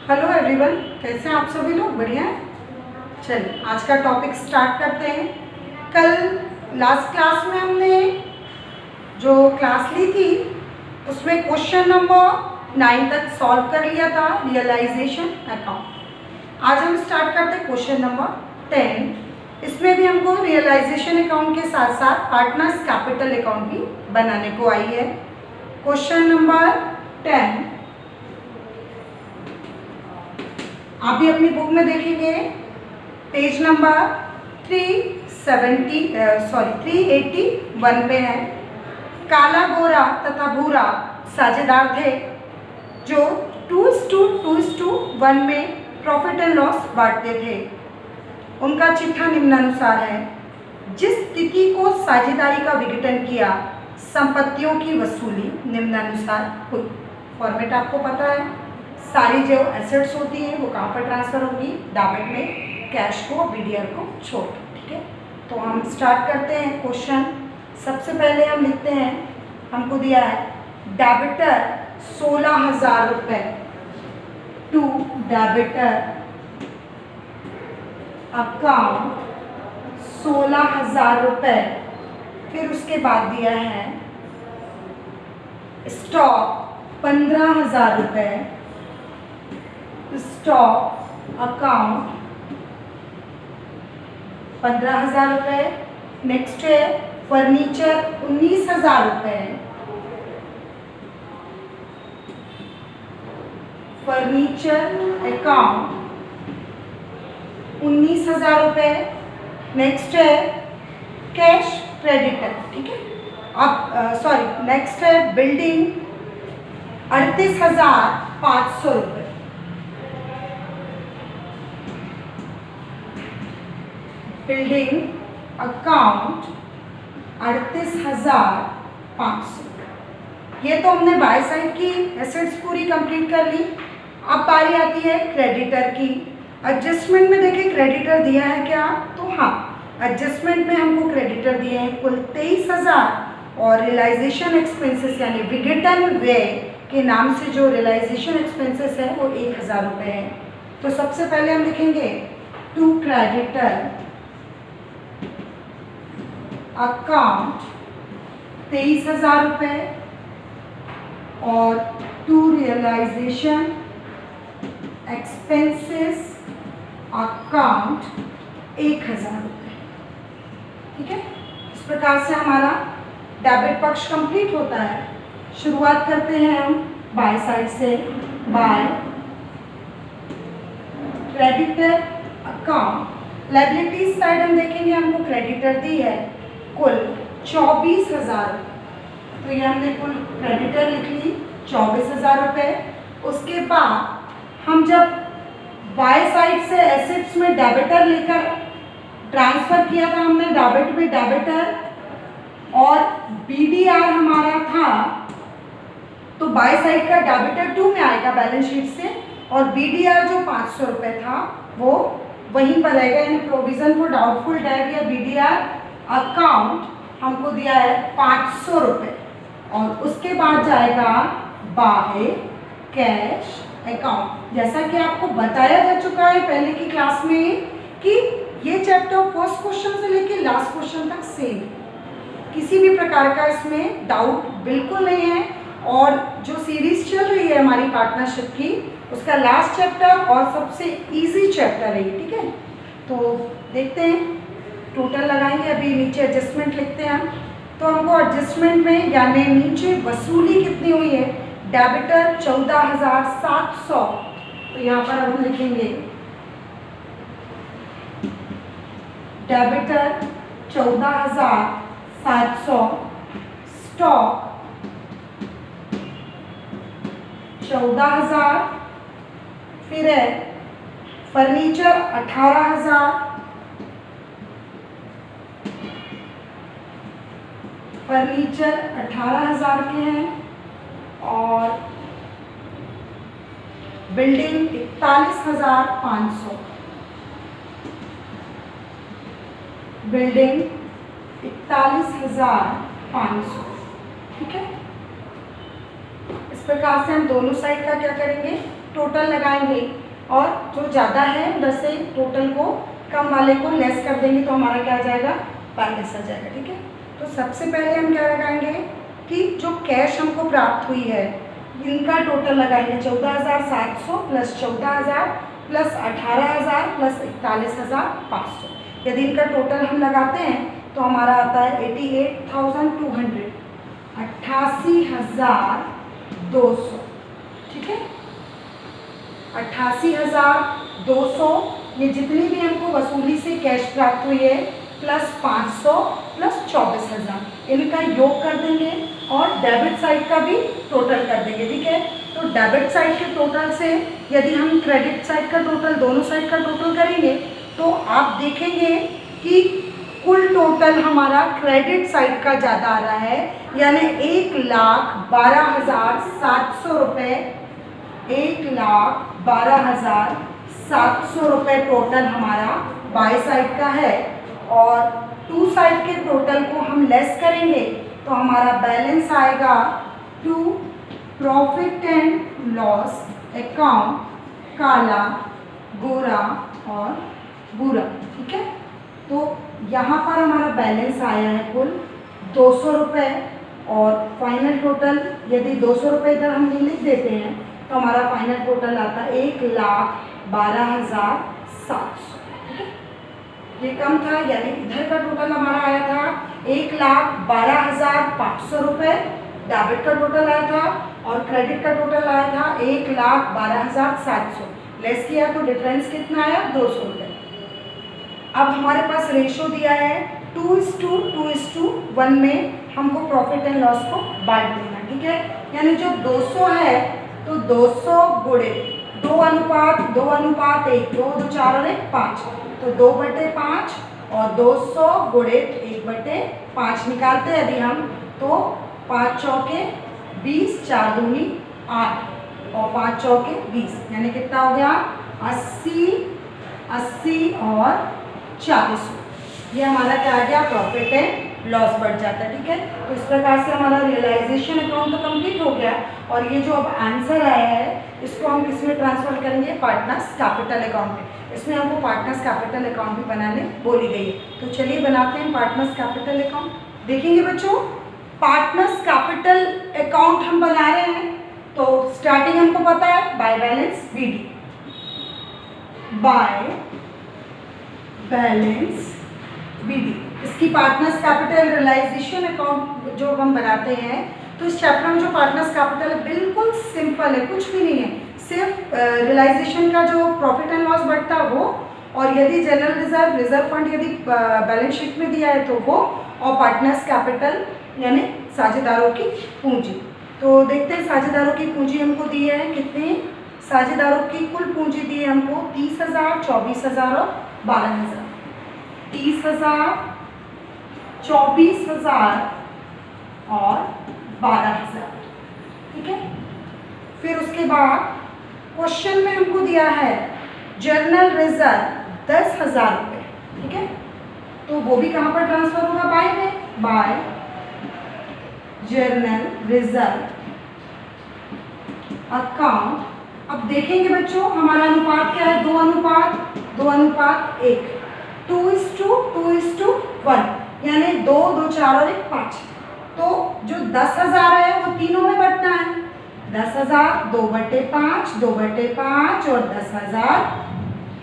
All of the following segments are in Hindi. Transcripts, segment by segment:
हेलो एवरीवन, कैसे हैं आप सभी लोग? बढ़िया हैं। चलिए आज का टॉपिक स्टार्ट करते हैं। कल लास्ट क्लास में हमने जो क्लास ली थी उसमें क्वेश्चन नंबर 9 तक सॉल्व कर लिया था, रियलाइजेशन अकाउंट। आज हम स्टार्ट करते हैं क्वेश्चन नंबर 10। इसमें भी हमको रियलाइजेशन अकाउंट के साथ साथ पार्टनर्स कैपिटल अकाउंट भी बनाने को आई है। क्वेश्चन नंबर 10 आप भी अपनी बुक में देखेंगे, पेज नंबर 381 पे है। काला गोरा तथा भूरा साझेदार थे जो 2:1 में प्रॉफिट एंड लॉस बांटते थे। उनका चिट्ठा निम्नानुसार है। जिस तिथि को साझेदारी का विघटन किया, संपत्तियों की वसूली निम्नानुसार हुई। फॉर्मेट आपको पता है, सारी जो एसेट्स होती हैं वो कहाँ पर ट्रांसफ़र होगी? डेबिट में, कैश को, बीडीआर को छोड़ के। ठीक है, तो हम स्टार्ट करते हैं क्वेश्चन। सबसे पहले हम लिखते हैं, हमको दिया है डेबिटर 16,000 रुपये टू डेबिटर अकाउंट 16,000 रुपये। फिर उसके बाद दिया है स्टॉक 15,000 रुपये, स्टॉक अकाउंट 15,000 रुपये। नेक्स्ट है फर्नीचर 19,000 रुपये, फर्नीचर अकाउंट 19,000 रुपये। नेक्स्ट है कैश क्रेडिटर। ठीक है, अब नेक्स्ट है बिल्डिंग 38,500 रुपये, बिल्डिंग अकाउंट 38,500। ये तो हमने बाय साइड की एसेट्स पूरी कंप्लीट कर ली। अब बारी आती है क्रेडिटर की। एडजस्टमेंट में देखिए क्रेडिटर दिया है क्या? तो हाँ, एडजस्टमेंट में हमको क्रेडिटर दिए हैं कुल 23,000 और रियलाइजेशन एक्सपेंसेस यानी विघटन व्यय के नाम से जो रियलाइजेशन एक्सपेंसेस है वो 1,000 रुपये है। तो सबसे पहले हम लिखेंगे टू क्रेडिटर अकाउंट 23,000 रुपये और टू रियलाइजेशन एक्सपेंसेस अकाउंट 1,000 रुपये। ठीक है, इस प्रकार से हमारा डेबिट पक्ष कंप्लीट होता है। शुरुआत करते हैं हम बाय साइड से। By creditor account, liabilities side हम देखेंगे, हमको क्रेडिटर दी है कुल 24,000। तो ये हमने कुल क्रेडिटर लिख ली 24,000 रुपये। उसके बाद हम जब बाय साइड से एसेट्स में डेबिटर लेकर ट्रांसफ़र किया था, हमने डेबिट में डेबिटर और बीडीआर हमारा था, तो बाय साइड का डेबिटर 2 में आएगा बैलेंस शीट से और बीडीआर जो 500 रुपये था वो वहीं पर रहेगा। यानी प्रोविज़न फॉर डाउटफुल डेट या बीडीआर अकाउंट हमको दिया है 500 रुपये और उसके बाद जाएगा बाय कैश अकाउंट। जैसा कि आपको बताया जा चुका है पहले की क्लास में कि ये चैप्टर फर्स्ट क्वेश्चन से लेके लास्ट क्वेश्चन तक सेम, किसी भी प्रकार का इसमें डाउट बिल्कुल नहीं है। और जो सीरीज चल रही है हमारी पार्टनरशिप की, उसका लास्ट चैप्टर और सबसे इजी चैप्टर है ये। ठीक है, तो देखते हैं, टोटल लगाएंगे। अभी नीचे एडजस्टमेंट लिखते हैं हम, तो हमको एडजस्टमेंट में यानी नीचे वसूली कितनी हुई है? डेबिटर 14,700। तो यहाँ पर हम लिखेंगे डेबिटर 14,700, स्टॉक 14,000, फिर है फर्नीचर 18,000, फर्नीचर 18,000 के हैं और बिल्डिंग 41,500, बिल्डिंग 41,500। ठीक है, इस प्रकार से हम दोनों साइड का क्या करेंगे? टोटल लगाएंगे। और जो ज़्यादा है उधर से टोटल को कम वाले को लेस कर देंगे तो हमारा क्या आ जाएगा, बैलेंस आ जाएगा। ठीक है, तो सबसे पहले हम क्या लगाएंगे कि जो कैश हमको प्राप्त हुई है इनका टोटल लगाएंगे 14,700 प्लस 14,000 प्लस 18,000 प्लस 41,500। यदि इनका टोटल हम लगाते हैं तो हमारा आता है 88,200, 88,200। ठीक है, 88,200 ये जितनी भी हमको वसूली से कैश प्राप्त हुई है प्लस 500 प्लस 24,000 इनका योग कर देंगे और डेबिट साइड का भी टोटल कर देंगे। ठीक है, तो डेबिट साइड के टोटल से यदि हम क्रेडिट साइड का टोटल, दोनों साइड का टोटल करेंगे तो आप देखेंगे कि कुल टोटल हमारा क्रेडिट साइड का ज़्यादा आ रहा है, यानी 1,12,700 रुपये, 1,12,700 रुपये टोटल हमारा बाय साइड का है। और टू साइड के टोटल को हम लेस करेंगे तो हमारा बैलेंस आएगा to profit and loss account, काला, गोरा और बुरा। ठीक है, तो यहाँ पर हमारा बैलेंस आया है कुल 200 रुपये और फाइनल टोटल यदि 200 रुपये इधर हम लिख देते हैं तो हमारा फाइनल टोटल आता है 1,12,700। ठीक है, ये कम था, यानी इधर का टोटल हमारा आया था 1,12,500 रुपये, डेबिट का टोटल आया था और क्रेडिट का टोटल आया था 1,12,700। लेस किया तो डिफरेंस कितना आया, 200 रुपये। अब हमारे पास रेशो दिया है 2:1 में हमको प्रॉफिट एंड लॉस को बांट देना। ठीक है, यानी जो 200 है तो 200 गुणे 2:1, 2 2 4 और 1 5, तो 2/5 और 200 गुणे 1/5 निकालते हैं यदि हम तो 5 चौके 20, 4 दूनी 8 और 5 चौके 20, यानी कितना हो गया 80, 80 और 40। ये हमारा क्या आ गया, प्रॉफिट एंड लॉस बढ़ जाता है। ठीक है, तो इस प्रकार से हमारा रियलाइजेशन अकाउंट तो कंप्लीट हो गया और ये जो अब आंसर आया है इसको हम किस में ट्रांसफर करेंगे, पार्टनर्स कैपिटल अकाउंट में। इसमें हमको पार्टनर्स कैपिटल अकाउंट भी बनाने बोली गई है, तो चलिए बनाते हैं पार्टनर्स कैपिटल अकाउंट। देखेंगे बच्चों, पार्टनर्स कैपिटल अकाउंट हम बना रहे हैं तो स्टार्टिंग हमको पता है by balance BD, by balance BD। इसकी पार्टनर्स कैपिटल रियलाइजेशन अकाउंट जो हम बनाते हैं तो इस चैप्टर में जो पार्टनर्स कैपिटल है बिल्कुल सिंपल है, कुछ भी नहीं है, सिर्फ रियलाइजेशन का जो प्रॉफिट एंड लॉस बढ़ता है वो, और यदि जनरल रिजर्व, रिजर्व फंड यदि बैलेंस शीट में दिया है तो वो, और पार्टनर्स कैपिटल यानी साझेदारों की पूंजी। तो देखते हैं साझेदारों की पूंजी हमको दी है कितनी, साझेदारों की कुल पूंजी दी है हमको 30,000, 24,000 और 12,000। 30,000, 24,000 और 12,000। ठीक है, फिर उसके बाद क्वेश्चन में हमको दिया है जनरल रिजर्व 10,000 रुपये। ठीक है, तो वो भी कहाँ पर ट्रांसफर होगा, बाय में, बाय जनरल रिजर्व अकाउंट। अब देखेंगे बच्चों हमारा अनुपात क्या है, 2:1, 2:1, यानी 2, 2, 4 और 1 5। तो जो 10,000 है वो तीनों में बंटना है, 10,000 2/5, 2/5 और 10,000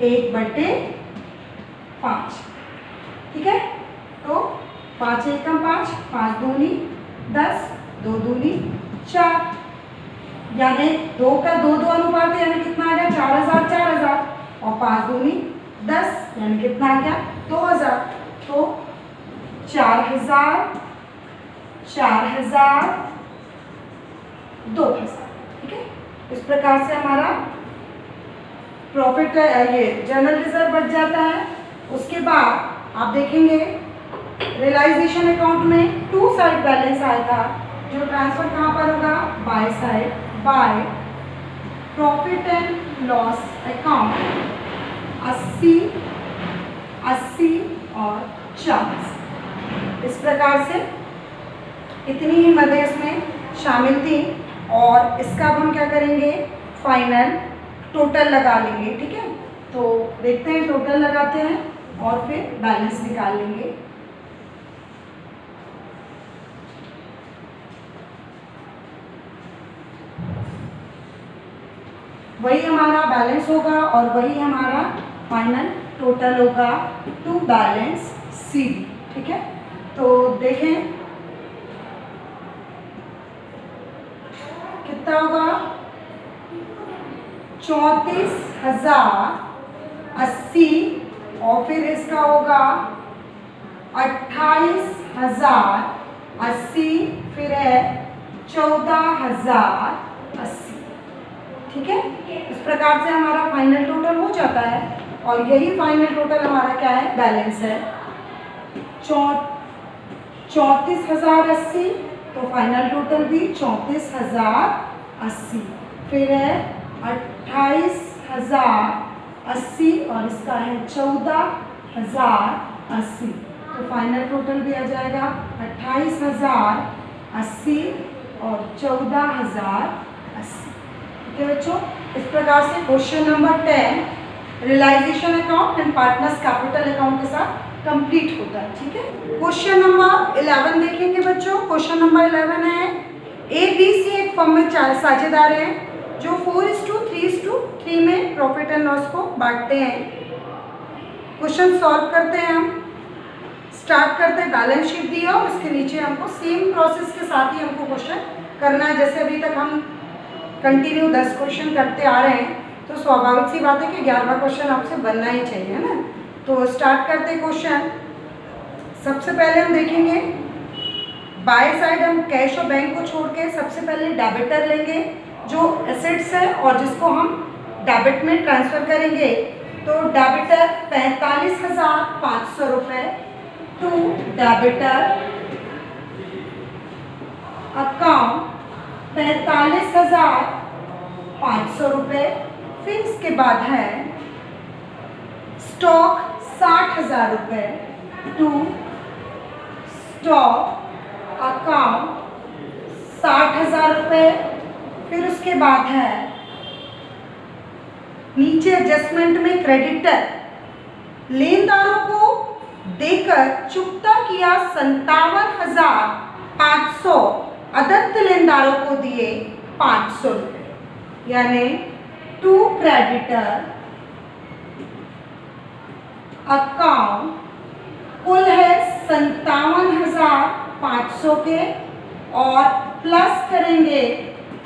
1/5। ठीक है, तो 5 एकम 5, 5 दूनी 10, 2 दूनी 4, यानी 2 का 2:2 अनुपात है, यानी कितना आ गया 4,000, 4,000 और 5 दूनी 10, यानी कितना आ गया 2,000। तो 4,000, 4,000, 2,000। ठीक है, इस प्रकार से हमारा प्रॉफिट ये जनरल रिजर्व बढ़ जाता है। उसके बाद आप देखेंगे रियलाइजेशन अकाउंट में 2 साइड बैलेंस आया था, जो ट्रांसफर कहाँ पर होगा, by side, by profit and loss account 80, 80 और 40। इस प्रकार से इतनी ही मदें इसमें शामिल थी और इसका अब हम क्या करेंगे, फाइनल टोटल लगा लेंगे, ठीक है। तो देखते हैं, टोटल लगाते हैं और फिर बैलेंस निकाल लेंगे। वही हमारा बैलेंस होगा और वही हमारा फाइनल टोटल होगा टू बैलेंस CD, ठीक है। तो देखें कितना होगा, 34,080 और फिर इसका होगा 28,080, फिर है 14,080, ठीक है। इस प्रकार से हमारा फाइनल टोटल हो जाता है और यही फाइनल टोटल हमारा क्या है, बैलेंस है। 34,080 तो फाइनल टोटल भी 34,080, फिर है 28,080 और इसका है 14,080, तो फाइनल टोटल भी आ जाएगा 28,080 और 14,080, ठीक है बच्चों। इस प्रकार से question number 10 realisation account and partners capital account के साथ कंप्लीट होता है, ठीक है। क्वेश्चन नंबर 11 देखेंगे बच्चों। क्वेश्चन नंबर 11 है ABC एक फर्म में 4 साझेदार हैं जो 4:3:3 में प्रॉफिट एंड लॉस को बांटते हैं। क्वेश्चन सॉल्व करते हैं हम। स्टार्ट करते हैं, बैलेंस शीट दिया और उसके नीचे हमको सेम प्रोसेस के साथ ही हमको क्वेश्चन करना है। जैसे अभी तक हम कंटिन्यू 10 क्वेश्चन करते आ रहे हैं, तो स्वाभाविक सी बात है कि 11वां क्वेश्चन आपसे बनना ही चाहिए ना। तो स्टार्ट करते हैं क्वेश्चन। सबसे पहले हम देखेंगे बाय साइड, हम कैश और बैंक को छोड़ के सबसे पहले डेबिटर लेंगे जो एसेट्स है और जिसको हम डेबिट में ट्रांसफर करेंगे। तो डेबिटर 45,500 रुपये टू डेबिटर अकाउंट 45,500 रुपये। फिर इसके बाद है स्टॉक 60,000 रुपये टू स्टॉक अकाउंट 60,000 रुपये। फिर उसके बाद है नीचे एडजस्टमेंट में क्रेडिटर लेनदारों को देकर चुकता किया 57,500, अदत्त लेनदारों को दिए 500 रुपये, यानी टू क्रेडिटर अकाउंट कुल है 57,500 के और प्लस करेंगे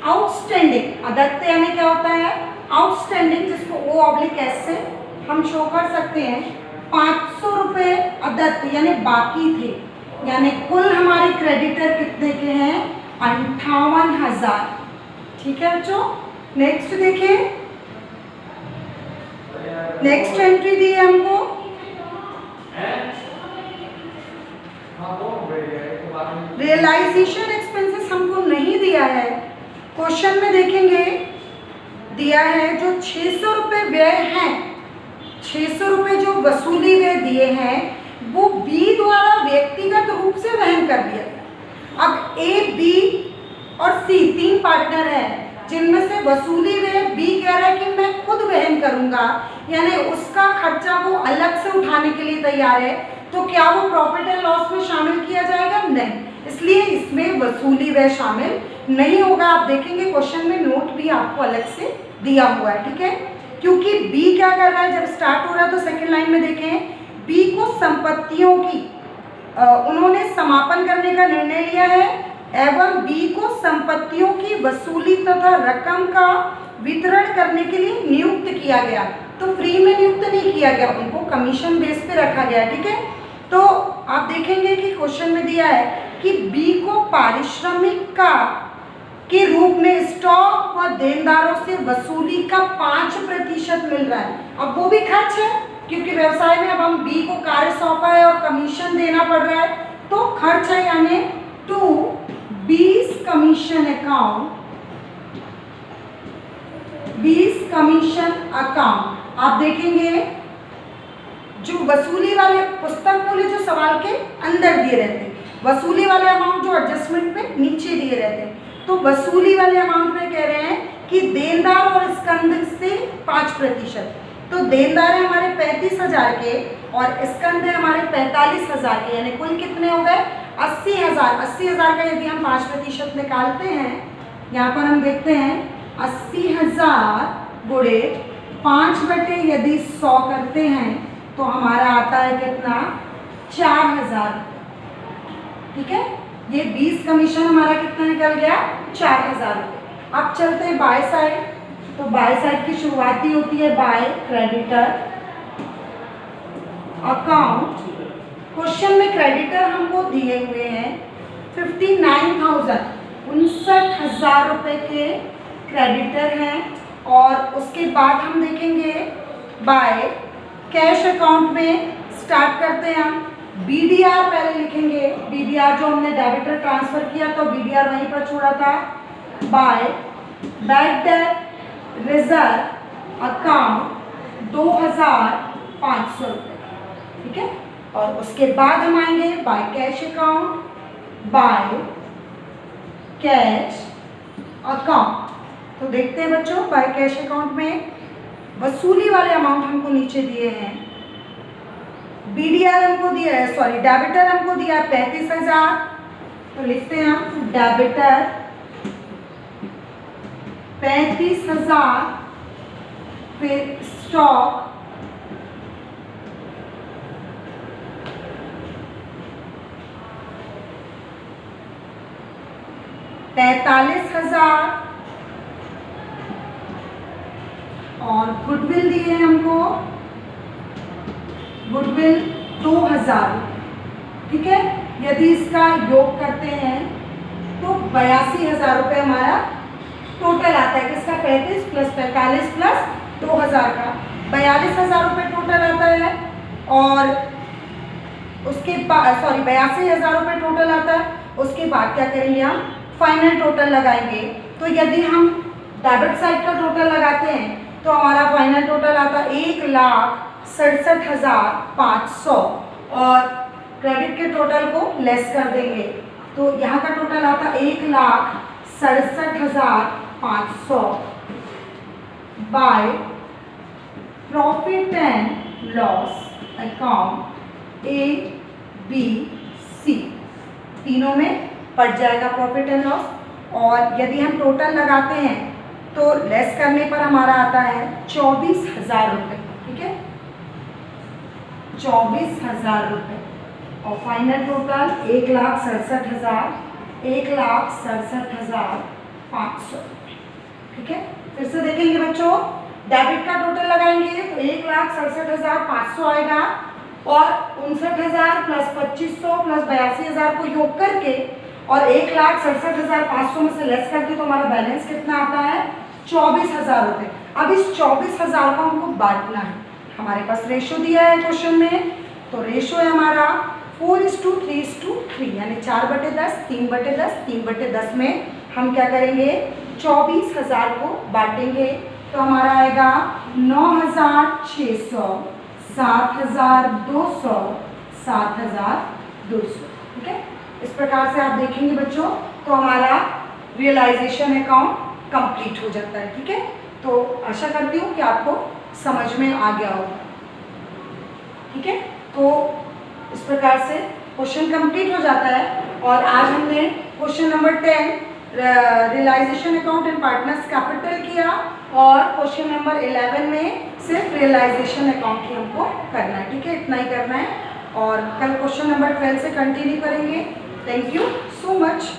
आउटस्टैंडिंग। अदत्त यानी क्या होता है, आउटस्टैंडिंग, जिसको O/S से हम शो कर सकते हैं। 500 रुपये अदत्त यानी बाकी थे, यानी कुल हमारे क्रेडिटर कितने के हैं, 58,000, ठीक है बच्चों। नेक्स्ट देखिए, नेक्स्ट एंट्री दी है हमको रियलाइजेशन एक्सपेंसेस हमको नहीं दिया है। क्वेश्चन में देखेंगे दिया है जो 600 रुपये व्यय हैं, 600 रुपये जो वसूली व्यय दिए हैं वो B द्वारा व्यक्तिगत रूप से वहन कर दिया गया। अब A, B और C 3 पार्टनर हैं जिनमें से वसूली व्यय B कह रहा है कि मैं खुद वहन करूंगा, यानी उसका खर्चा वो अलग से उठाने के लिए तैयार है। तो क्या वो प्रॉफिट एंड लॉस में शामिल किया जाएगा? नहीं, इसलिए इसमें वसूली व्यय शामिल नहीं होगा। आप देखेंगे क्वेश्चन में नोट भी आपको अलग से दिया हुआ है, ठीक है। क्योंकि B क्या कर रहा है, जब स्टार्ट हो रहा है तो सेकंड लाइन में देखें B को संपत्तियों की उन्होंने समापन करने का निर्णय लिया है एवं B को संपत्तियों की वसूली तथा रकम का वितरण करने के लिए नियुक्त किया गया। तो फ्री में नियुक्त नहीं किया गया, उनको कमीशन बेस पे रखा गया, ठीक है। तो आप देखेंगे कि क्वेश्चन में दिया है कि B को पारिश्रमिक का के रूप में स्टॉक व देनदारों से वसूली का 5% मिल रहा है। अब वो भी खर्च है, क्योंकि व्यवसाय में अब हम B को कार्य सौंपा है और कमीशन देना पड़ रहा है, तो खर्च है, यानी to B's commission account, B's commission account. आप देखेंगे जो वसूली वाले पुस्तक मूल्य जो सवाल के अंदर दिए रहते हैं, वसूली वाले अमाउंट जो एडजस्टमेंट में नीचे दिए रहते हैं, तो वसूली वाले अमाउंट में कह रहे हैं कि देनदार और स्कंद से 5%। तो देनदार है हमारे 35,000 के और स्कंद है हमारे 45,000 के, यानी कुल कितने हो गए 80,000। 80,000 का यदि हम 5% निकालते हैं, यहाँ पर हम देखते हैं 80,000 गुणे 5 यदि 100 करते हैं तो हमारा आता है कितना 4,000। ठीक है, ये 20 कमीशन हमारा कितना निकल गया 4,000 रुपये। अब चलते हैं बाय साइड। तो बाय साइड की शुरुआती होती है बाय क्रेडिटर अकाउंट। क्वेश्चन में क्रेडिटर हमको दिए हुए हैं 59,000, 59,000 रुपये के क्रेडिटर हैं। और उसके बाद हम देखेंगे बाय कैश अकाउंट में स्टार्ट करते हैं हम। BDR पहले लिखेंगे, BDR जो हमने डेबिटर ट्रांसफर किया तो BDR वहीं पर छोड़ा था। By bad debt reserve account 2,500 रुपये। ठीक है, और उसके बाद हम आएंगे by cash account, by cash account. तो देखते हैं बच्चों, बाय कैश अकाउंट में वसूली वाले अमाउंट हमको नीचे दिए हैं। BDR हमको दिया है, सॉरी डेबिटर हमको दिया है 35,000, तो लिखते हैं हम डेबिटर 35,000, फिर स्टॉक 45,000 और गुडविल दिए हमको, गुडविल 2,000। ठीक है, यदि इसका योग करते हैं तो 82,000 रुपये हमारा टोटल आता है। किसका 35 प्लस 45 प्लस 2,000 का 42,000 रुपये टोटल आता है। और उसके बाद 82,000 रुपये टोटल आता है। उसके बाद क्या करेंगे हम फाइनल टोटल लगाएंगे। तो यदि हम डेबिट साइड का टोटल लगाते हैं तो हमारा फाइनल टोटल आता है 1,67,500 और क्रेडिट के टोटल को लेस कर देंगे तो यहाँ का टोटल आता है 1,67,500 by profit and loss account ABC। तीनों में पड़ जाएगा प्रॉफिट एंड लॉस। और यदि हम टोटल लगाते हैं तो लेस करने पर हमारा आता है 24,000 रुपये। ठीक है, 24,000 रुपये और फाइनल टोटल 1,67,000, 1,67,500। ठीक है, फिर से देखेंगे बच्चों, डेबिट का टोटल लगाएंगे तो 1,67,500 आएगा और 59,000 प्लस 2,500 प्लस 82,000 को योग करके और 1,67,500 में से लेस करके तो हमारा बैलेंस कितना आता है 24,000 रुपये। अब इस 24,000 को हमको बांटना है। हमारे पास रेशो दिया है क्वेश्चन में, तो रेशो है हमारा 4:3:3 यानी 4/10, 3/10, 3/10 में हम क्या करेंगे 24,000 को बांटेंगे तो हमारा आएगा 9,600, 7,200, 7,200। ठीक है, इस प्रकार से आप देखेंगे बच्चों तो हमारा रियलाइजेशन अकाउंट कंप्लीट हो जाता है। ठीक है, तो आशा करती हूँ कि आपको समझ में आ गया होगा। ठीक है, तो इस प्रकार से क्वेश्चन कंप्लीट हो जाता है। और आज हमने question number 10 realisation account in partners capital किया और क्वेश्चन नंबर 11 में सिर्फ रियलाइजेशन अकाउंट ही हमको करना है। ठीक है, इतना ही करना है और कल क्वेश्चन नंबर 12 से कंटिन्यू करेंगे। Thank you so much.